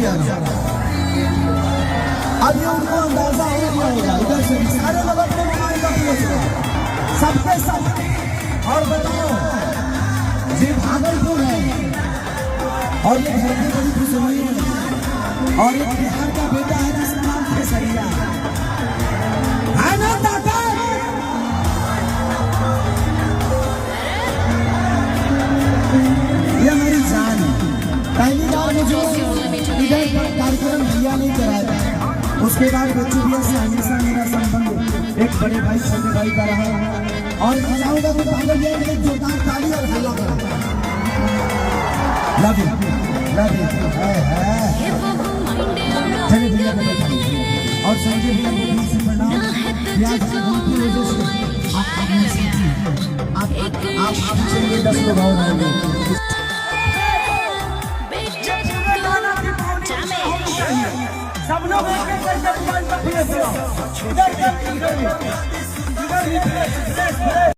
प्यारा। अब ये उनको अंदाजा हो गया होगा, इधर से सारे लोग अपने मोबाइल का प्रयोग सबके सब। और बताओ ये भागलपुर है और ये घर की बड़ी खुशबू है और एक बिहार का बेटा है जिसका नाम खेसरिया है ना दादा। ये मेरी जान है। पहली बार मुझे इधर पर कार्यक्रम दिया नहीं कराया था, उसके बाद बच्चू भैया से हमेशा मेरा संबंध एक बड़े भाई छोटे भाई का रहा और बजाऊंगा तो पागल ये एक जोरदार ताली और हल्ला करो। लव यू है चलिए भैया को बैठाइए और संजय भैया को भी से प्रणाम। ब्याज की वजह से आप चलिए 10 लोग और आएंगे। सब लोग एक-एक करके मोबाइल का प्रेस करो। इधर